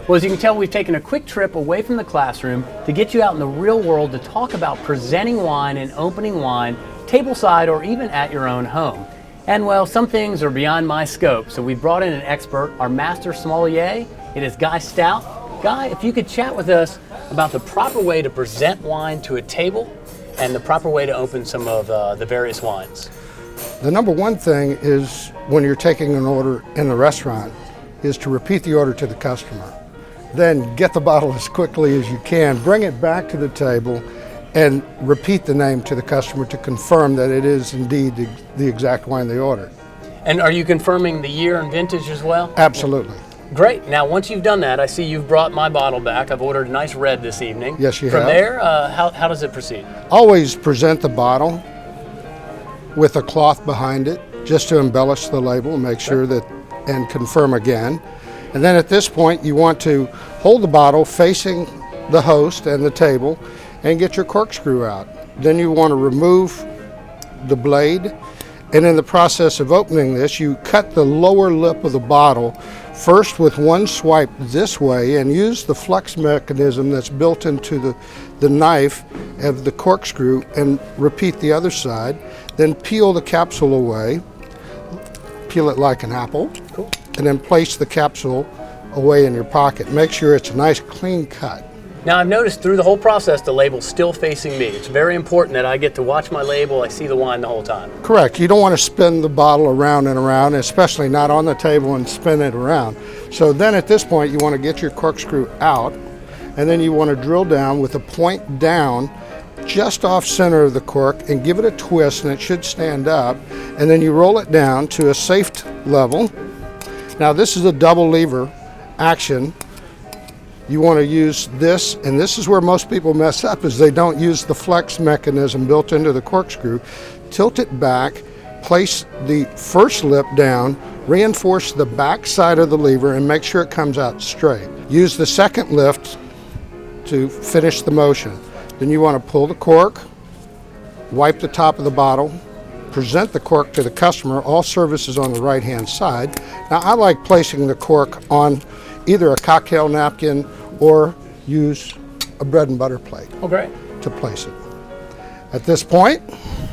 Well, as you can tell, we've taken a quick trip away from the classroom to get you out in the real world to talk about presenting wine and opening wine, tableside or even at your own home. And well, some things are beyond my scope, so we brought in an expert, our master sommelier. It is Guy Stout. Guy, if you could chat with us about the proper way to present wine to a table and the proper way to open some of the various wines. The number one thing is when you're taking an order in the restaurant is to repeat the order to the customer. Then get the bottle as quickly as you can, bring it back to the table, and repeat the name to the customer to confirm that it is indeed the exact wine they ordered. And are you confirming the year and vintage as well? Absolutely. Great. Now, once you've done that, I see you've brought my bottle back. I've ordered a nice red this evening. Yes, you have. From there, how does it proceed? Always present the bottle with a cloth behind it, just to embellish the label and make sure that, and confirm again. And then at this point, you want to hold the bottle facing the host and the table and get your corkscrew out. Then you want to remove the blade. And in the process of opening this, you cut the lower lip of the bottle first with one swipe this way and use the flex mechanism that's built into the knife of the corkscrew and repeat the other side. Then peel the capsule away, peel it like an apple. Cool. And then place the capsule away in your pocket. Make sure it's a nice clean cut. Now, I've noticed through the whole process the label's still facing me. It's very important that I get to watch my label. I see the wine the whole time. Correct. You don't want to spin the bottle around and around, especially not on the table and spin it around. So then at this point you want to get your corkscrew out, and then you want to drill down with a point down just off center of the cork and give it a twist, and it should stand up. And then you roll it down to a safe level. Now this is a double lever action. You want to use this, and this is where most people mess up, is they don't use the flex mechanism built into the corkscrew. Tilt it back, place the first lip down, reinforce the back side of the lever, and make sure it comes out straight. Use the second lift to finish the motion. Then you want to pull the cork, wipe the top of the bottle, present the cork to the customer. All service is on the right-hand side. Now, I like placing the cork on either a cocktail napkin or use a bread and butter plate to place it. At this point,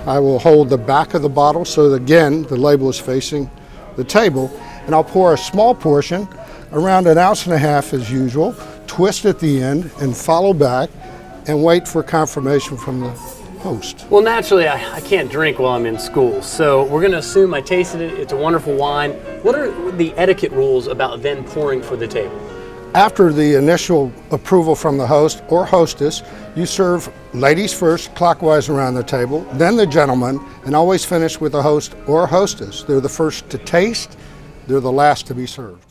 I will hold the back of the bottle so that, again, the label is facing the table, and I'll pour a small portion, around 1.5 ounces as usual, twist at the end and follow back and wait for confirmation from the host. Well, naturally, I can't drink while I'm in school, so we're going to assume I tasted it. It's a wonderful wine. What are the etiquette rules about then pouring for the table? After the initial approval from the host or hostess, you serve ladies first, clockwise around the table, then the gentleman, and always finish with the host or hostess. They're the first to taste, they're the last to be served.